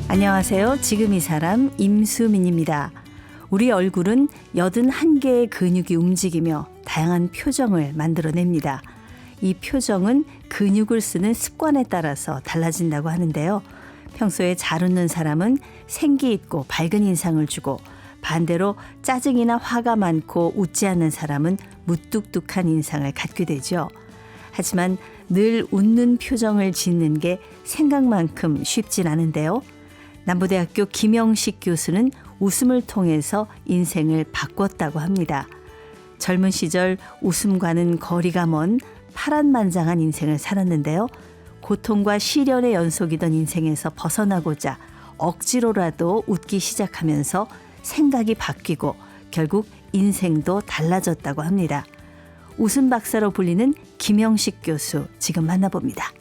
안녕하세요. 지금 이 사람 임수민입니다. 우리 얼굴은 81개의 근육이 움직이며 다양한 표정을 만들어냅니다. 이 표정은 근육을 쓰는 습관에 따라서 달라진다고 하는데요. 평소에 잘 웃는 사람은 생기 있고 밝은 인상을 주고, 반대로 짜증이나 화가 많고 웃지 않는 사람은 무뚝뚝한 인상을 갖게 되죠. 하지만 늘 웃는 표정을 짓는 게 생각만큼 쉽진 않은데요. 남부대학교 김영식 교수는 웃음을 통해서 인생을 바꿨다고 합니다. 젊은 시절 웃음과는 거리가 먼 파란만장한 인생을 살았는데요. 고통과 시련의 연속이던 인생에서 벗어나고자 억지로라도 웃기 시작하면서 생각이 바뀌고 결국 인생도 달라졌다고 합니다. 웃음 박사로 불리는 김영식 교수, 지금 만나봅니다.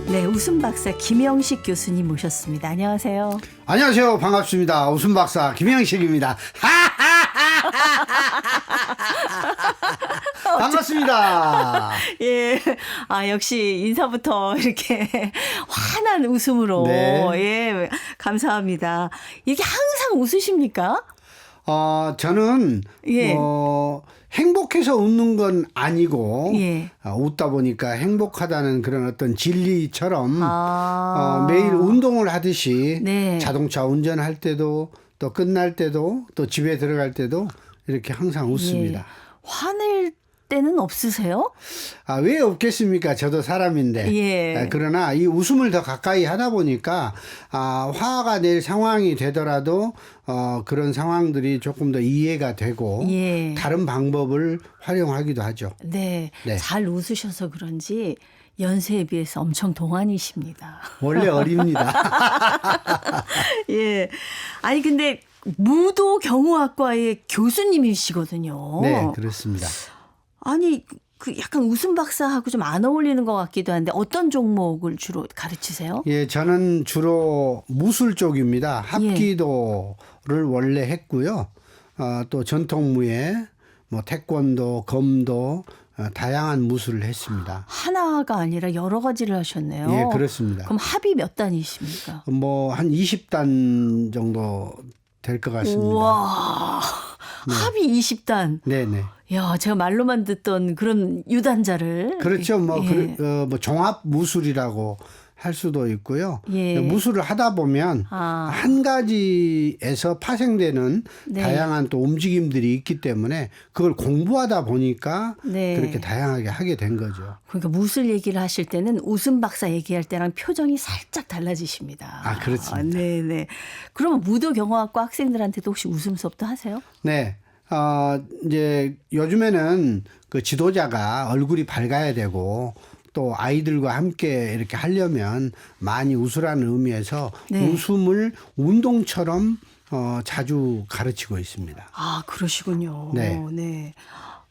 네, 웃음 박사 김영식 교수님 모셨습니다. 안녕하세요. 안녕하세요. 반갑습니다. 웃음 박사 김영식입니다. 반갑습니다. 예. 역시 인사부터 이렇게 환한 웃음으로. 네. 예. 감사합니다. 이게 항상 웃으십니까? 저는 예. 행복해서 웃는 건 아니고, 예. 웃다 보니까 행복하다는 그런 어떤 진리처럼 매일 운동을 하듯이 네. 자동차 운전할 때도 또 끝날 때도 또 집에 들어갈 때도 이렇게 항상 웃습니다. 예. 화낼 때는 없으세요? 왜 없겠습니까? 저도 사람인데. 예. 그러나 이 웃음을 더 가까이 하다 보니까 화가 낼 상황이 되더라도 그런 상황들이 조금 더 이해가 되고 예. 다른 방법을 활용하기도 하죠. 네. 네. 잘 웃으셔서 그런지 연세에 비해서 엄청 동안이십니다. 원래 어립니다. 예. 아니 근데 무도경호학과의 교수님이시거든요. 네, 그렇습니다. 아니 그 약간 웃음 박사하고 좀 안 어울리는 것 같기도 한데 어떤 종목을 주로 가르치세요? 예, 저는 주로 무술 쪽입니다. 합기도를 원래 했고요. 또 전통무예, 뭐 태권도, 검도, 다양한 무술을 했습니다. 하나가 아니라 여러 가지를 하셨네요. 예, 그렇습니다. 그럼 합이 몇 단이십니까? 뭐 한 20단 정도 될 것 같습니다. 우와. 네. 합이 20단. 네네. 야, 제가 말로만 듣던 그런 유단자를. 그렇죠. 예. 뭐 종합 무술이라고 할 수도 있고요. 예. 무술을 하다 보면 한 가지에서 파생되는 네. 다양한 또 움직임들이 있기 때문에 그걸 공부하다 보니까 네. 그렇게 다양하게 하게 된 거죠. 그러니까 무술 얘기를 하실 때는 웃음 박사 얘기할 때랑 표정이 살짝 달라지십니다. 그렇습니다. 네네. 그러면 무도경호학과 학생들한테도 혹시 웃음 수업도 하세요? 네. 이제 요즘에는 그 지도자가 얼굴이 밝아야 되고 또 아이들과 함께 이렇게 하려면 많이 웃으라는 의미에서 네. 웃음을 운동처럼 자주 가르치고 있습니다. 그러시군요. 네. 네.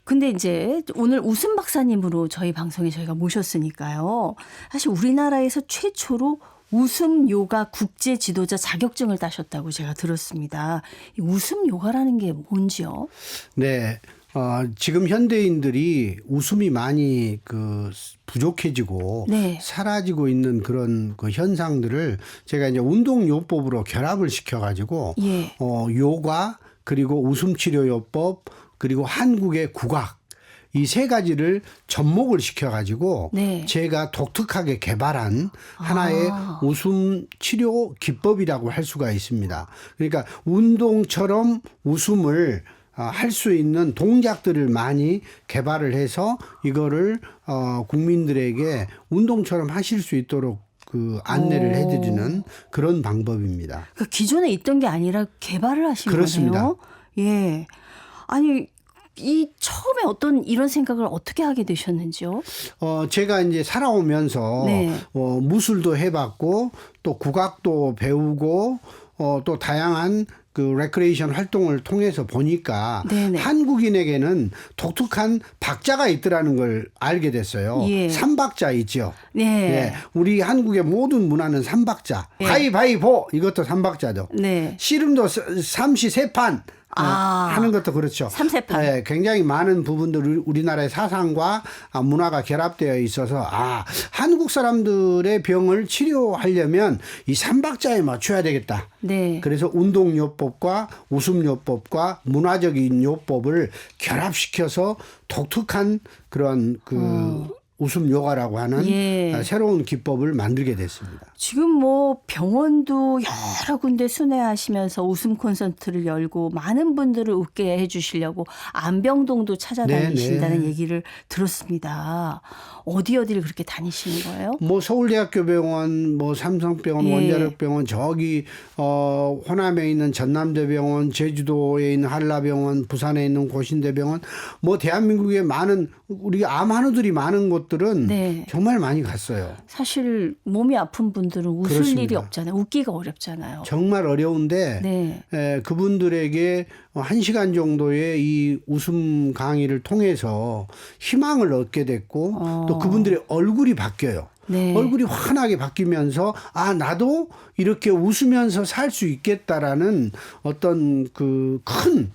근데 이제 오늘 웃음 박사님으로 저희 방송에 저희가 모셨으니까요. 사실 우리나라에서 최초로 웃음 요가 국제 지도자 자격증을 따셨다고 제가 들었습니다. 이 웃음 요가라는 게 뭔지요? 네. 지금 현대인들이 웃음이 많이 부족해지고 네. 사라지고 있는 그런 그 현상들을 제가 이제 운동요법으로 결합을 시켜가지고 예. 요가 그리고 웃음치료요법 그리고 한국의 국악 이 세 가지를 접목을 시켜가지고 네. 제가 독특하게 개발한 하나의 웃음 치료 기법이라고 할 수가 있습니다. 그러니까 운동처럼 웃음을 할 수 있는 동작들을 많이 개발을 해서 이거를 국민들에게 운동처럼 하실 수 있도록 안내를 해드리는 그런 방법입니다. 그 기존에 있던 게 아니라 개발을 하신 그렇습니다. 거네요. 예. 아니 이 처음에 어떤 이런 생각을 어떻게 하게 되셨는지요? 제가 이제 살아오면서 네. 무술도 해봤고 또 국악도 배우고 또 다양한 그 레크레이션 활동을 통해서 보니까 네네. 한국인에게는 독특한 박자가 있더라는 걸 알게 됐어요. 예. 삼박자 있죠. 네. 예. 우리 한국의 모든 문화는 삼박자. 예. 가위바위보 이것도 삼박자죠. 네. 씨름도 삼시 세판 하는 것도 그렇죠. 삼세판. 네, 굉장히 많은 부분들 우리나라의 사상과 문화가 결합되어 있어서 한국 사람들의 병을 치료하려면 이 삼박자에 맞춰야 되겠다. 네. 그래서 운동요법과 웃음요법과 문화적인 요법을 결합시켜서 독특한 그런 웃음 요가라고 하는 예. 새로운 기법을 만들게 됐습니다. 지금 뭐 병원도 여러 군데 순회하시면서 웃음 콘서트를 열고 많은 분들을 웃게 해주시려고 안병동도 찾아다니신다는 네. 얘기를 들었습니다. 어디를 그렇게 다니시는 거예요? 뭐 서울대학교 병원, 뭐 삼성병원, 예. 원자력병원, 저기 호남에 있는 전남대병원, 제주도에 있는 한라병원, 부산에 있는 고신대병원, 뭐 대한민국에 많은 우리가 암 환우들이 많은 곳들은 네. 정말 많이 갔어요. 사실 몸이 아픈 분들은 웃을 그렇습니다. 일이 없잖아요. 웃기가 어렵잖아요. 정말 어려운데 네. 그분들에게 1시간 정도의 이 웃음 강의를 통해서 희망을 얻게 됐고 또 그분들의 얼굴이 바뀌어요. 네. 얼굴이 환하게 바뀌면서 나도 이렇게 웃으면서 살 수 있겠다라는 어떤 그 큰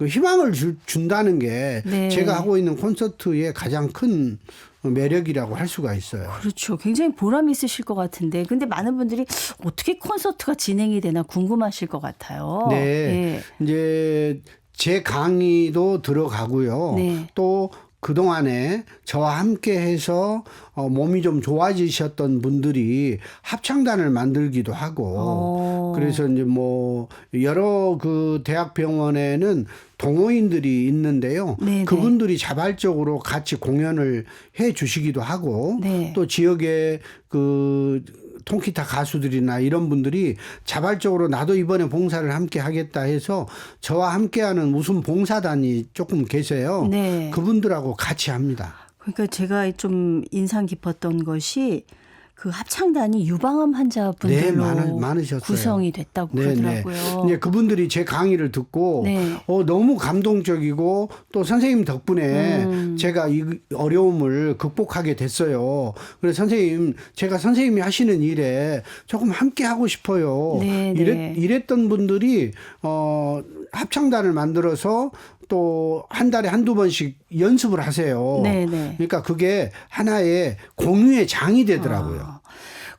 희망을 준다는 게 네. 제가 하고 있는 콘서트의 가장 큰 매력이라고 할 수가 있어요. 그렇죠. 굉장히 보람이 있으실 것 같은데 근데 많은 분들이 어떻게 콘서트가 진행이 되나 궁금하실 것 같아요. 네. 예. 이제 제 강의도 들어가고요. 네. 또 그동안에 저와 함께 해서 몸이 좀 좋아지셨던 분들이 합창단을 만들기도 하고 그래서 이제 뭐 여러 그 대학병원에는 동호인들이 있는데요. 네네. 그분들이 자발적으로 같이 공연을 해 주시기도 하고 네. 또 지역의 그 통기타 가수들이나 이런 분들이 자발적으로 나도 이번에 봉사를 함께 하겠다 해서 저와 함께하는 웃음 봉사단이 조금 계세요. 네. 그분들하고 같이 합니다. 그러니까 제가 좀 인상 깊었던 것이 그 합창단이 유방암 환자분들로 네, 많으셨어요. 구성이 됐다고 그러더라고요. 네, 그분들이 제 강의를 듣고 네. 너무 감동적이고 또 선생님 덕분에 제가 이 어려움을 극복하게 됐어요. 그래서 선생님, 제가 선생님이 하시는 일에 조금 함께 하고 싶어요. 네, 네. 이랬던 분들이 합창단을 만들어서 또 한 달에 한두 번씩 연습을 하세요. 네네. 그러니까 그게 하나의 공유의 장이 되더라고요.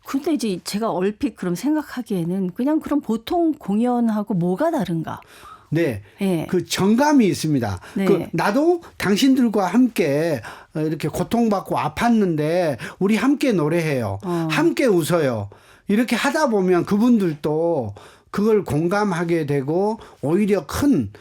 근데 이제 제가 얼핏 그럼 생각하기에는 그냥 그럼 보통 공연하고 뭐가 다른가? 네. 네. 그 정감이 있습니다. 네. 나도 당신들과 함께 이렇게 고통받고 아팠는데 우리 함께 노래해요. 함께 웃어요. 이렇게 하다 보면 그분들도 그걸 공감하게 되고 오히려 큰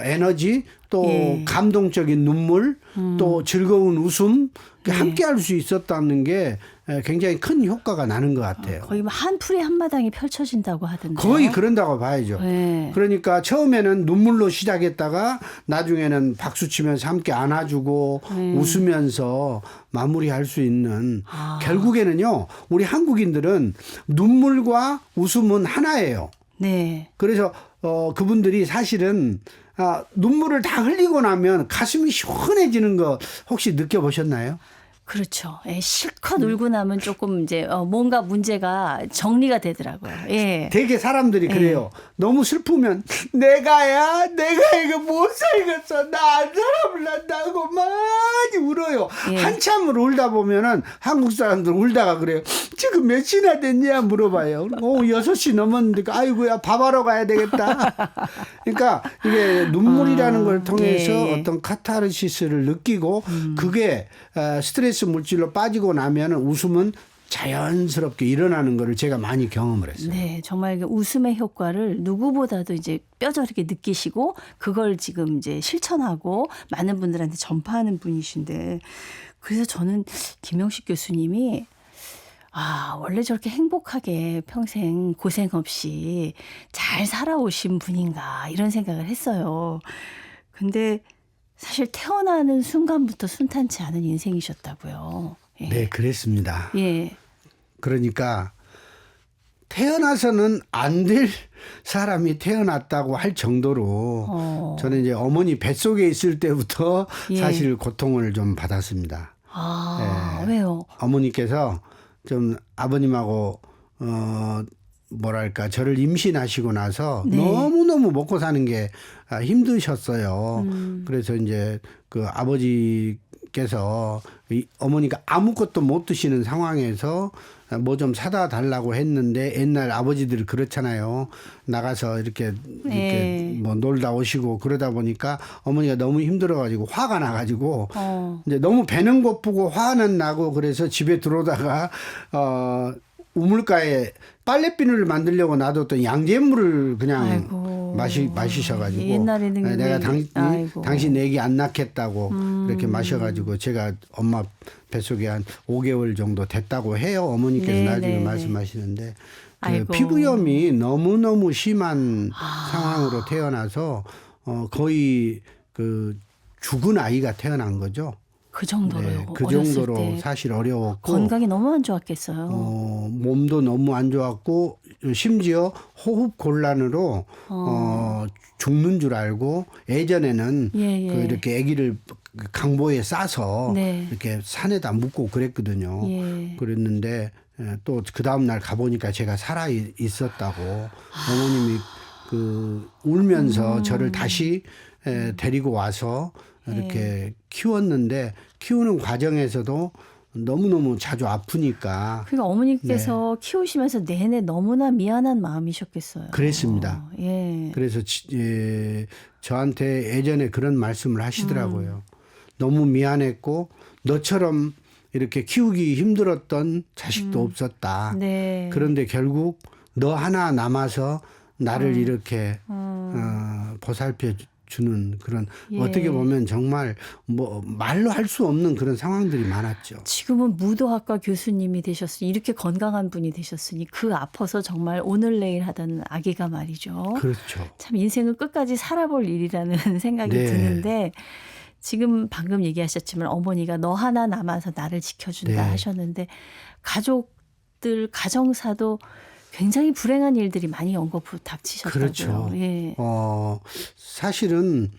에너지 또 예. 감동적인 눈물 또 즐거운 웃음 함께 할 수 있었다는 게 굉장히 큰 효과가 나는 것 같아요. 거의 뭐 한풀이 한마당이 펼쳐진다고 하던데. 거의 그런다고 봐야죠. 네. 그러니까 처음에는 눈물로 시작했다가 나중에는 박수 치면서 함께 안아주고 웃으면서 마무리할 수 있는 결국에는요. 우리 한국인들은 눈물과 웃음은 하나예요. 네. 그래서 그분들이 사실은 눈물을 다 흘리고 나면 가슴이 시원해지는 거 혹시 느껴보셨나요? 그렇죠. 예, 실컷 울고 나면 조금 이제 뭔가 문제가 정리가 되더라고요. 예. 되게 사람들이 그래요. 너무 슬프면 내가 이거 못 살겠어. 나 안 살아볼란다고 많이 울어요. 예. 한참을 울다 보면은 한국 사람들 울다가 그래요. 지금 몇 시나 됐냐 물어봐요. 6시 넘었는데 아이고야 밥하러 가야 되겠다. 그러니까 이게 눈물이라는 걸 통해서 예. 어떤 카타르시스를 느끼고 그게 스트레스 물질로 빠지고 나면은 웃음은 자연스럽게 일어나는 거를 제가 많이 경험을 했어요. 네, 정말 웃음의 효과를 누구보다도 이제 뼈저리게 느끼시고 그걸 지금 이제 실천하고 많은 분들한테 전파하는 분이신데 그래서 저는 김영식 교수님이 원래 저렇게 행복하게 평생 고생 없이 잘 살아오신 분인가 이런 생각을 했어요. 근데 사실 태어나는 순간부터 순탄치 않은 인생이셨다고요. 예. 네, 그랬습니다. 예. 그러니까 태어나서는 안 될 사람이 태어났다고 할 정도로 저는 이제 어머니 뱃속에 있을 때부터 예. 사실 고통을 좀 받았습니다. 왜요? 어머니께서 좀 아버님하고 뭐랄까 저를 임신하시고 나서 네. 너무너무 먹고 사는 게 힘드셨어요. 그래서 이제 그 아버지께서 어머니가 아무것도 못 드시는 상황에서 뭐 좀 사다 달라고 했는데 옛날 아버지들 그렇잖아요. 나가서 이렇게 네. 뭐 놀다 오시고 그러다 보니까 어머니가 너무 힘들어가지고 화가 나가지고 어. 이제 너무 배는 고프고 화는 나고 그래서 집에 들어오다가 우물가에 빨래비누를 만들려고 놔뒀던 양잿물을 그냥 아이고. 마시셔가지고 옛날에는 내가 아이고. 당신 애기 안 낳겠다고 이렇게 마셔가지고 제가 엄마 뱃속에 한 5개월 정도 됐다고 해요. 어머니께서 네, 나중에 네, 말씀하시는데 그 아이고. 피부염이 너무너무 심한 상황으로 태어나서 거의 그 죽은 아이가 태어난 거죠. 그 정도로요. 네, 그 어렸을 정도로 때 사실 어려웠고 건강이 너무 안 좋았겠어요. 몸도 너무 안 좋았고 심지어 호흡 곤란으로 죽는 줄 알고 예전에는 예, 예. 그 이렇게 아기를 강보에 싸서 네. 이렇게 산에다 묻고 그랬거든요. 예. 그랬는데 또 그 다음 날 가보니까 제가 살아 있었다고 어머님이 그 울면서 저를 다시 데리고 와서 이렇게 키웠는데 키우는 과정에서도 너무너무 자주 아프니까 그러니까 어머니께서 키우시면서 내내 너무나 미안한 마음이셨겠어요. 그랬습니다. 예. 그래서 저한테 예전에 그런 말씀을 하시더라고요. 너무 미안했고 너처럼 이렇게 키우기 힘들었던 자식도 없었다. 네. 그런데 결국 너 하나 남아서 나를 이렇게 보살펴 주는 그런 예. 어떻게 보면 정말 뭐 말로 할 수 없는 그런 상황들이 많았죠. 지금은 무도학과 교수님이 되셨으니 이렇게 건강한 분이 되셨으니 그 앞서서 정말 오늘 내일 하던 아기가 말이죠. 그렇죠. 참 인생을 끝까지 살아볼 일이라는 생각이 네. 드는데 지금 방금 얘기하셨지만 어머니가 너 하나 남아서 나를 지켜준다 네. 하셨는데 가족들 가정사도 굉장히 불행한 일들이 많이 닥치셨다고요. 그렇죠. 예. 사실은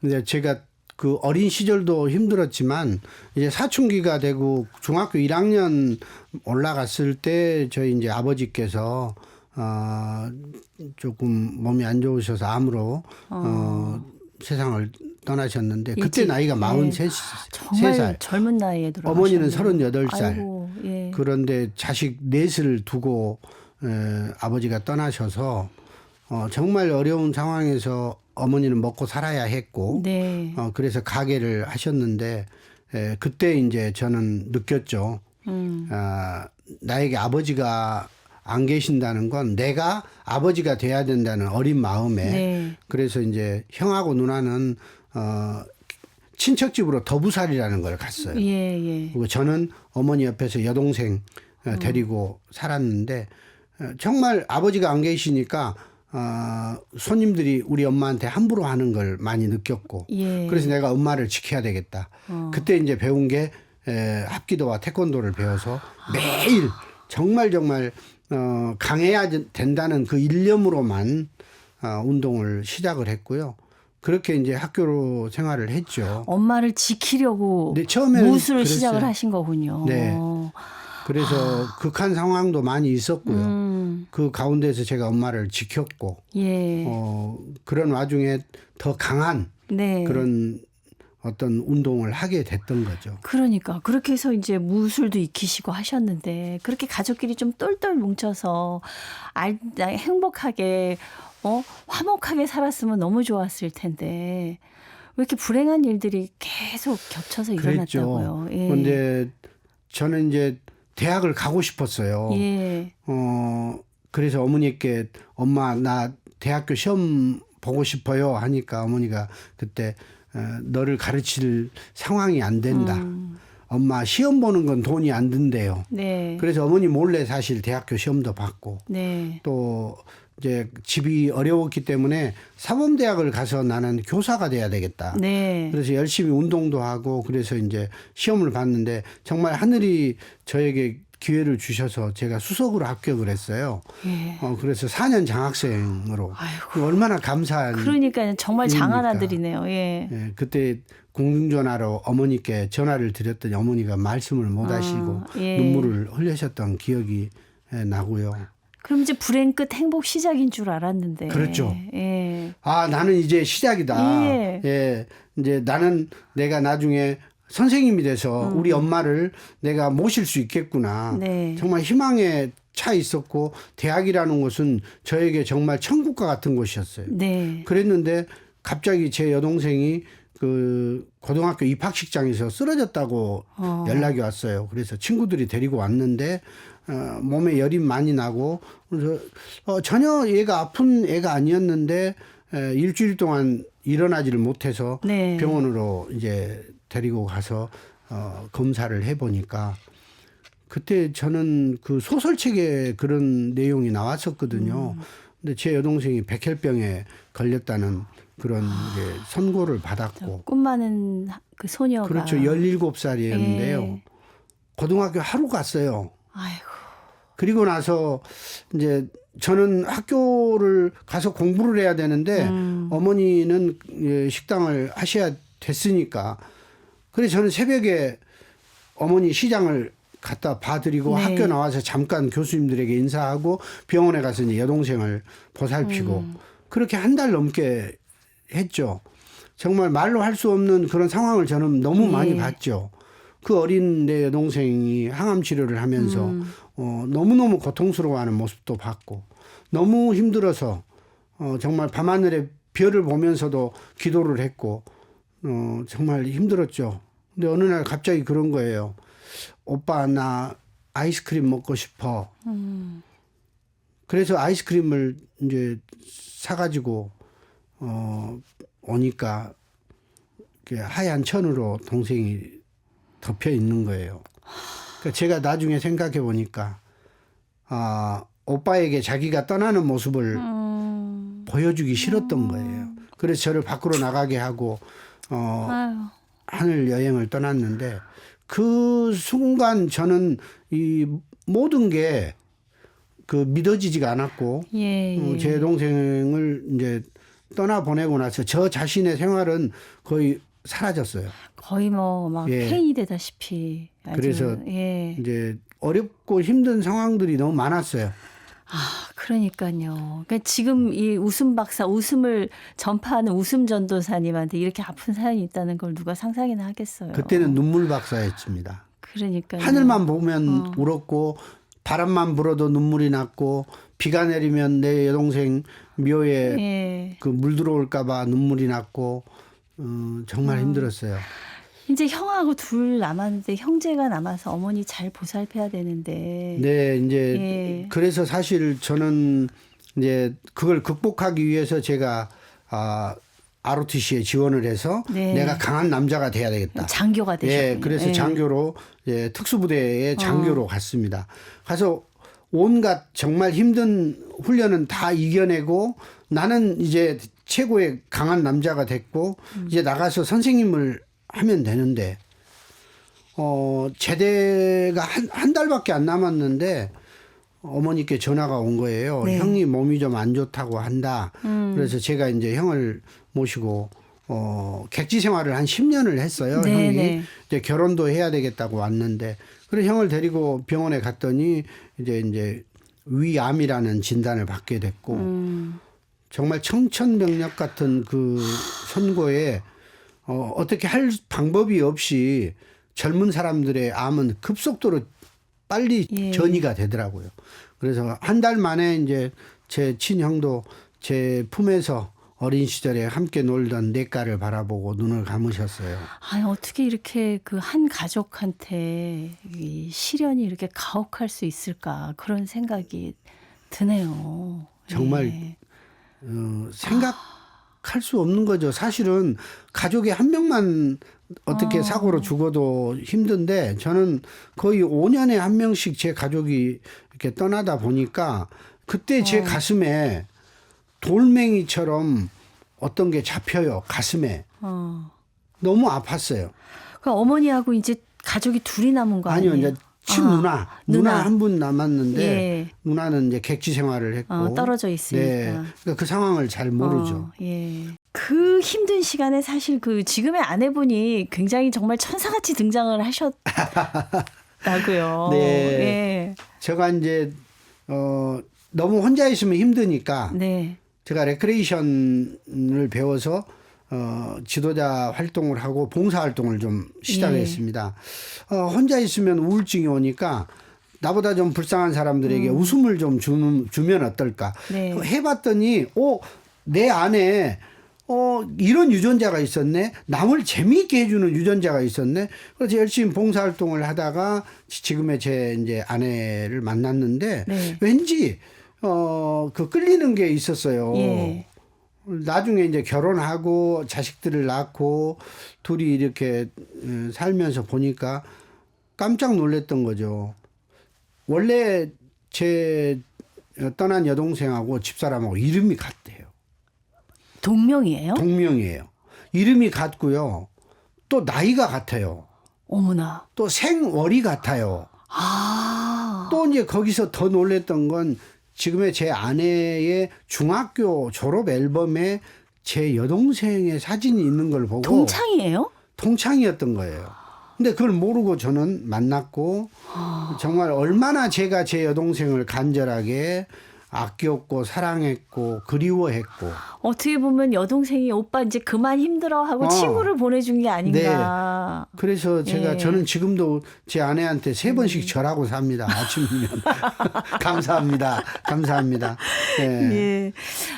이제 제가 그 어린 시절도 힘들었지만 이제 사춘기가 되고 중학교 1학년 올라갔을 때 저희 이제 아버지께서 조금 몸이 안 좋으셔서 암으로 세상을 떠나셨는데 그때 일찍, 나이가 43살. 정말 젊은 나이에 돌아가셨네요. 어머니는 38살. 아이고, 예. 그런데 자식 넷을 두고 아버지가 떠나셔서 정말 어려운 상황에서 어머니는 먹고 살아야 했고 네. 그래서 가게를 하셨는데 그때 이제 저는 느꼈죠. 나에게 아버지가 안 계신다는 건 내가 아버지가 돼야 된다는 어린 마음에 네. 그래서 이제 형하고 누나는 친척집으로 더부살이라는 걸 갔어요. 예, 예. 그리고 저는 어머니 옆에서 여동생 데리고 살았는데 정말 아버지가 안 계시니까 손님들이 우리 엄마한테 함부로 하는 걸 많이 느꼈고 예. 그래서 내가 엄마를 지켜야 되겠다. 그때 이제 배운 게 합기도와 태권도를 배워서 매일 정말 강해야 된다는 그 일념으로만 운동을 시작을 했고요. 그렇게 이제 학교 생활을 했죠. 엄마를 지키려고 네, 처음에는 무술을 그랬어요. 시작을 하신 거군요. 네. 그래서 극한 상황도 많이 있었고요. 그 가운데서 제가 엄마를 지켰고 예. 그런 와중에 더 강한 네. 그런 어떤 운동을 하게 됐던 거죠. 그러니까 그렇게 해서 이제 무술도 익히시고 하셨는데 그렇게 가족끼리 좀 똘똘 뭉쳐서 행복하게 화목하게 살았으면 너무 좋았을 텐데 왜 이렇게 불행한 일들이 계속 겹쳐서 일어났다고요. 예. 그런데 저는 이제 대학을 가고 싶었어요. 예. 그래서 어머니께 엄마 나 대학교 시험 보고 싶어요 하니까 어머니가 그때 너를 가르칠 상황이 안 된다. 엄마 시험 보는 건 돈이 안 든대요. 네. 그래서 어머니 몰래 사실 대학교 시험도 봤고 네. 또 이제 집이 어려웠기 때문에 사범대학을 가서 나는 교사가 돼야 되겠다. 네. 그래서 열심히 운동도 하고 그래서 이제 시험을 봤는데 정말 하늘이 저에게 기회를 주셔서 제가 수석으로 합격을 했어요. 예. 그래서 4년 장학생으로. 아이고. 얼마나 감사한. 그러니까 정말 일입니까? 장한 아들이네요. 예. 예, 그때 공중전화로 어머니께 전화를 드렸더니 어머니가 말씀을 못 하시고 예. 눈물을 흘리셨던 기억이 나고요. 그럼 이제 불행 끝 행복 시작인 줄 알았는데. 그렇죠. 예. 아, 나는 이제 시작이다. 예. 예. 이제 나는 내가 나중에 선생님이 돼서 우리 엄마를 내가 모실 수 있겠구나. 네. 정말 희망에 차 있었고 대학이라는 곳은 저에게 정말 천국과 같은 곳이었어요. 네. 그랬는데 갑자기 제 여동생이 그 고등학교 입학식장에서 쓰러졌다고 연락이 왔어요. 그래서 친구들이 데리고 왔는데 몸에 열이 많이 나고 그래서 전혀 얘가 아픈 애가 아니었는데 일주일 동안 일어나지를 못해서 네. 병원으로 이제 데리고 가서 검사를 해보니까 그때 저는 그 소설책에 그런 내용이 나왔었거든요. 근데 제 여동생이 백혈병에 걸렸다는 그런 이제 선고를 받았고. 꿈 많은 그 소녀가. 그렇죠. 17살이었는데요. 예. 고등학교 하루 갔어요. 아이고. 그리고 나서 이제 저는 학교를 가서 공부를 해야 되는데 어머니는 식당을 하셔야 됐으니까. 그래서 저는 새벽에 어머니 시장을 갖다 봐드리고 네. 학교 나와서 잠깐 교수님들에게 인사하고 병원에 가서 이제 여동생을 보살피고 그렇게 한 달 넘게 했죠. 정말 말로 할 수 없는 그런 상황을 저는 너무 많이 봤죠. 그 어린 내 여동생이 항암 치료를 하면서 너무너무 고통스러워하는 모습도 봤고 너무 힘들어서 정말 밤하늘에 별을 보면서도 기도를 했고 정말 힘들었죠. 근데 어느 날 갑자기 그런 거예요. 오빠 나 아이스크림 먹고 싶어. 그래서 아이스크림을 이제 사가지고 오니까 하얀 천으로 동생이 덮여 있는 거예요. 그러니까 제가 나중에 생각해 보니까 오빠에게 자기가 떠나는 모습을 보여주기 싫었던 거예요. 그래서 저를 밖으로 나가게 하고 하늘 여행을 떠났는데 그 순간 저는 이 모든 게 그 믿어지지가 않았고 예. 제 동생을 이제 떠나 보내고 나서 저 자신의 생활은 거의 사라졌어요. 거의 뭐 막 예. 폐인이 되다시피. 아주, 그래서 예. 이제 어렵고 힘든 상황들이 너무 많았어요. 그러니까요. 그러니까 지금 이 웃음 박사, 웃음을 전파하는 웃음 전도사님한테 이렇게 아픈 사연이 있다는 걸 누가 상상이나 하겠어요. 그때는 눈물 박사였습니다. 그러니까요. 하늘만 보면 울었고 바람만 불어도 눈물이 났고 비가 내리면 내 여동생 묘에 예. 그 물 들어올까 봐 눈물이 났고 정말 힘들었어요. 이제 형하고 둘 남았는데 형제가 남아서 어머니 잘 보살펴야 되는데. 네, 이제 예. 그래서 사실 저는 이제 그걸 극복하기 위해서 제가 ROTC에 지원을 해서 네. 내가 강한 남자가 돼야 되겠다. 장교가 되셨군요. 예, 그래서 예. 장교로 특수부대의 장교로 갔습니다. 가서 온갖 정말 힘든 훈련은 다 이겨내고 나는 이제 최고의 강한 남자가 됐고 이제 나가서 선생님을 하면 되는데 제대가 한 달밖에 안 남았는데 어머니께 전화가 온 거예요. 네. 형이 몸이 좀 안 좋다고 한다. 그래서 제가 이제 형을 모시고 객지 생활을 한 10년을 했어요. 네, 형이 네. 이제 결혼도 해야 되겠다고 왔는데 그래서 형을 데리고 병원에 갔더니 이제 위암이라는 진단을 받게 됐고 정말 청천벽력 같은 그 선고에 어떻게 할 방법이 없이 젊은 사람들의 암은 급속도로 빨리 예. 전이가 되더라고요. 그래서 한 달 만에 이제 제 친형도 제 품에서 어린 시절에 함께 놀던 내가를 바라보고 눈을 감으셨어요. 아니, 어떻게 이렇게 그 한 가족한테 이 시련이 이렇게 가혹할 수 있을까 그런 생각이 드네요. 정말 예. 생각할 수 없는 거죠. 사실은 가족에 한 명만 어떻게 사고로 죽어도 힘든데 저는 거의 5년에 한 명씩 제 가족이 이렇게 떠나다 보니까 그때 제 가슴에 돌멩이처럼 어떤 게 잡혀요. 가슴에. 너무 아팠어요. 그럼 어머니하고 이제 가족이 둘이 남은 거 아니에요? 아니요. 이제 친누나. 누나 한 분 남았는데 예. 누나는 이제 객지 생활을 했고. 떨어져 있으니까. 네. 그러니까 그 상황을 잘 모르죠. 예. 그 힘든 시간에 사실 그 지금의 아내분이 굉장히 정말 천사같이 등장을 하셨다고요. 네. 예. 제가 이제 너무 혼자 있으면 힘드니까 네. 제가 레크레이션을 배워서 지도자 활동을 하고 봉사 활동을 좀 시작했습니다. 혼자 있으면 우울증이 오니까 나보다 좀 불쌍한 사람들에게 웃음을 좀 주면 어떨까. 네. 해봤더니 내 안에 이런 유전자가 있었네. 남을 재미있게 해주는 유전자가 있었네. 그래서 열심히 봉사활동을 하다가 지금의 제 이제 아내를 만났는데 네. 왠지 그 끌리는 게 있었어요. 예. 나중에 이제 결혼하고 자식들을 낳고 둘이 이렇게 살면서 보니까 깜짝 놀랐던 거죠. 원래 제 떠난 여동생하고 집사람하고 이름이 같대요. 동명이에요? 동명이에요. 이름이 같고요. 또 나이가 같아요. 어머나. 또 생월이 같아요. 아. 또 이제 거기서 더 놀랬던 건 지금의 제 아내의 중학교 졸업 앨범에 제 여동생의 사진이 있는 걸 보고 동창이에요? 동창이었던 거예요. 근데 그걸 모르고 저는 만났고 정말 얼마나 제가 제 여동생을 간절하게 아꼈고 사랑했고 그리워했고. 어떻게 보면 여동생이 오빠 이제 그만 힘들어하고 친구를 보내준 게 아닌가. 네. 그래서 제가 예. 저는 지금도 제 아내한테 3번씩 절하고 삽니다. 아침이면. 감사합니다. 감사합니다. 네. 예.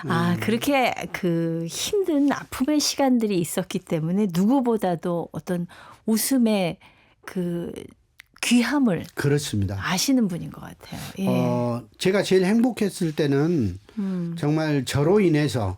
아, 그렇게 그 힘든 아픔의 시간들이 있었기 때문에 누구보다도 어떤 웃음의 그 귀함을 그렇습니다. 아시는 분인 것 같아요. 예. 제가 제일 행복했을 때는 정말 저로 인해서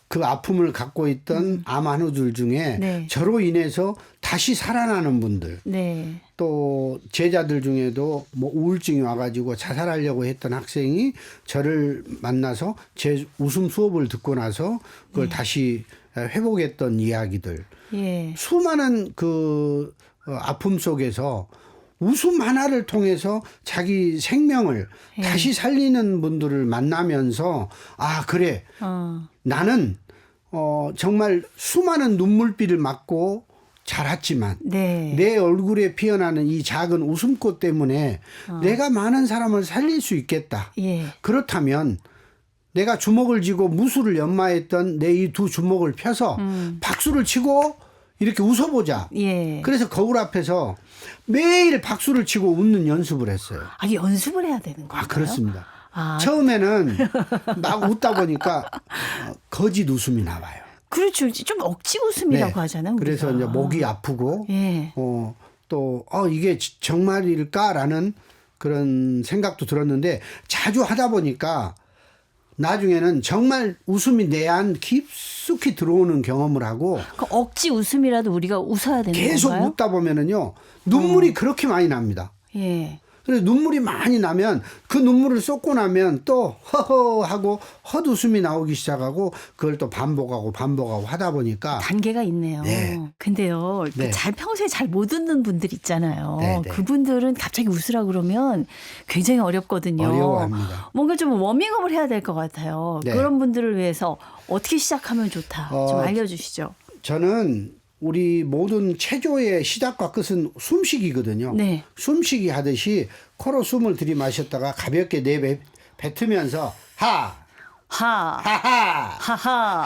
그 아픔을 갖고 있던 암 환우들 중에 네. 저로 인해서 다시 살아나는 분들 네. 또 제자들 중에도 뭐 우울증이 와가지고 자살하려고 했던 학생이 저를 만나서 제 웃음 수업을 듣고 나서 그걸 다시 회복했던 이야기들 예. 수많은 그 아픔 속에서 웃음 하나를 통해서 자기 생명을 다시 살리는 분들을 만나면서 아 그래 나는 정말 수많은 눈물비를 맞고 자랐지만 네. 내 얼굴에 피어나는 이 작은 웃음꽃 때문에 내가 많은 사람을 살릴 수 있겠다. 예. 그렇다면 내가 주먹을 쥐고 무술을 연마했던 내 이 두 주먹을 펴서 박수를 치고 이렇게 웃어보자. 예. 그래서 거울 앞에서 매일 박수를 치고 웃는 연습을 했어요. 아, 연습을 해야 되는 거예요? 아, 그렇습니다. 아, 처음에는 막 웃다 보니까 거짓 웃음이 나와요. 그렇죠. 좀 억지 웃음이라고 하잖아요. 우리가. 그래서 이제 목이 아프고 예. 또 이게 정말일까라는 그런 생각도 들었는데 자주 하다 보니까 나중에는 정말 웃음이 내 안 깊숙이 들어오는 경험을 하고 그 억지 웃음이라도 우리가 웃어야 되는 계속 건가요? 웃다 보면은요 눈물이 그렇게 많이 납니다. 예. 그래서 눈물이 많이 나면 그 눈물을 쏟고 나면 또 허허 하고 헛웃음이 나오기 시작하고 그걸 또 반복하고 하다 보니까 단계가 있네요. 네. 근데요, 네. 평소에 잘 못 웃는 분들 있잖아요. 네, 네. 그분들은 갑자기 웃으라 그러면 굉장히 어렵거든요. 어려워합니다. 뭔가 좀 워밍업을 해야 될 것 같아요. 네. 그런 분들을 위해서 어떻게 시작하면 좋다. 좀 알려주시죠. 저는 우리 모든 체조의 시작과 끝은 숨쉬기거든요. 네. 숨쉬기 하듯이 코로 숨을 들이마셨다가 가볍게 뱉으면서 하 하. 하하 하하.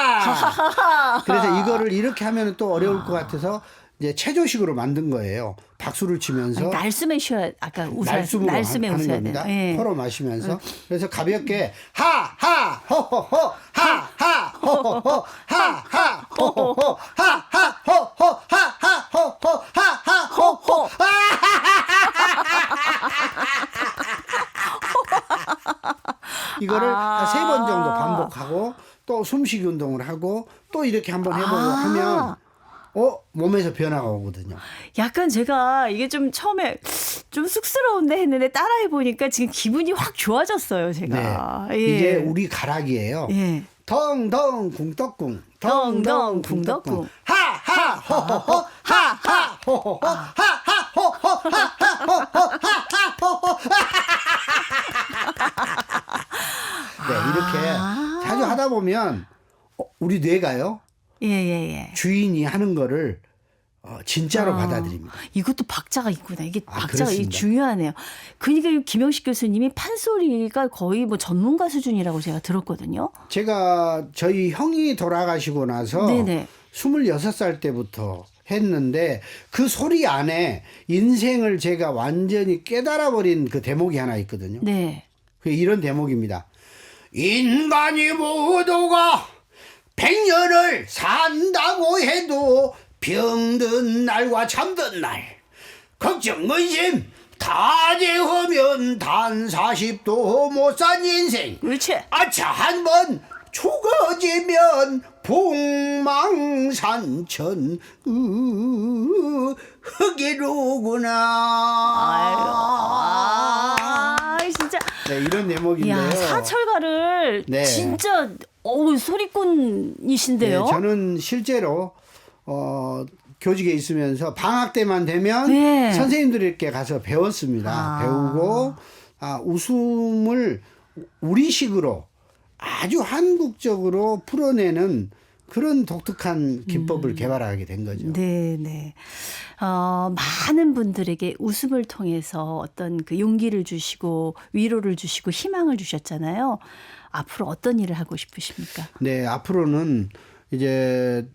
하하하 그래서 이거를 이렇게 하면 또 어려울 것 같아서 이제 체조식으로 만든 거예요. 박수를 치면서 날숨에 쉬어야 아까 날숨으로 날숨에 하는 웃어야 겁니다. 돼요. 예. 코로 마시면서 그래서 가볍게 하하 호호호 하하 호호호 하하 호호호 하하 호호 하하 호호 하하 호호 이거를 한 3번 정도 반복하고 또 숨쉬기 운동을 하고 또 이렇게 한번 해보고 하면 몸에서 변화가 오거든요. 약간 제가 이게 좀 처음에 좀 쑥스러운데 했는데 따라해 보니까 지금 기분이 확 좋아졌어요, 제가. 네. 예. 이게 우리 가락이에요. 예. 덩덩 궁떡궁 덩덩 궁떡궁 하하 호호호 하하 호호호 하하 호호 하하 호호 하하 호호 네, 이렇게 자주 하다 보면 우리 뇌가요. 예. 주인이 하는 거를 진짜로 받아들입니다. 이것도 박자가 있구나. 이게 박자가 이게 그렇습니다. 중요하네요. 그러니까 김영식 교수님이 판소리가 거의 뭐 전문가 수준이라고 제가 들었거든요. 제가 저희 형이 돌아가시고 나서 네네. 26살 때부터 했는데 그 소리 안에 인생을 제가 완전히 깨달아 버린 그 대목이 하나 있거든요. 네. 그 이런 대목입니다. 인간이 모두가 100년을 산다고 해도 병든 날과 잠든 날 걱정 의심 다 제하면 단 40도 못 산 인생 그렇지. 아차 한번 죽어지면 복망산천 흑이로구나. 아유, 진짜. 네, 이런 대목인데요. 야, 사철가를 네. 진짜 소리꾼이신데요. 네, 저는 실제로 교직에 있으면서 방학 때만 되면 네. 선생님들께 가서 배웠습니다. 배우고 웃음을 우리식으로 아주 한국적으로 풀어내는 그런 독특한 기법을 개발하게 된 거죠. 네, 네. 많은 분들에게 웃음을 통해서 어떤 그 용기를 주시고 위로를 주시고 희망을 주셨잖아요. 앞으로 어떤 일을 하고 싶으십니까? 네, 앞으로는 이제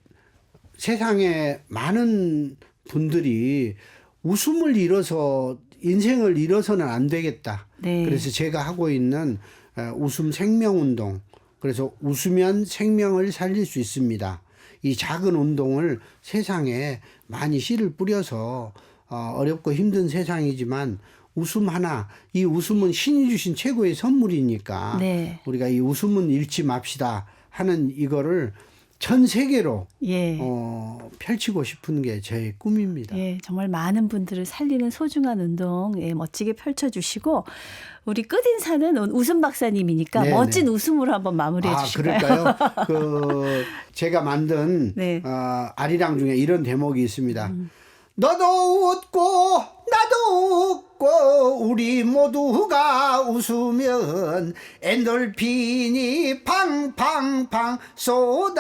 세상에 많은 분들이 웃음을 잃어서 인생을 잃어서는 안 되겠다. 네. 그래서 제가 하고 있는 웃음 생명 운동. 그래서 웃으면 생명을 살릴 수 있습니다. 이 작은 운동을 세상에 많이 씨를 뿌려서 어렵고 힘든 세상이지만 웃음 하나, 이 웃음은 신이 주신 최고의 선물이니까 네. 우리가 이 웃음은 잃지 맙시다 하는 이거를 전 세계로 예. 펼치고 싶은 게 제 꿈입니다. 예, 정말 많은 분들을 살리는 소중한 운동 멋지게 펼쳐주시고 우리 끝인사는 웃음 박사님이니까 네네. 멋진 웃음으로 한번 마무리해 주실까요? 그럴까요? 제가 만든 네. 아리랑 중에 이런 대목이 있습니다. 너도 웃고 나도 웃고 우리 모두가 웃으면 엔돌핀이 팡팡팡 쏟아집니다.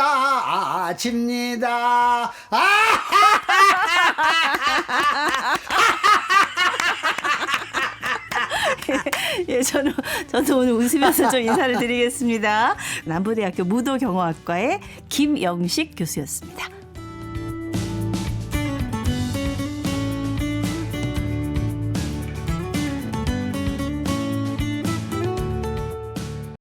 예, 저도 오늘 웃으면서 좀 인사를 드리겠습니다. 남부대학교 무도경호학과의 김영식 교수였습니다.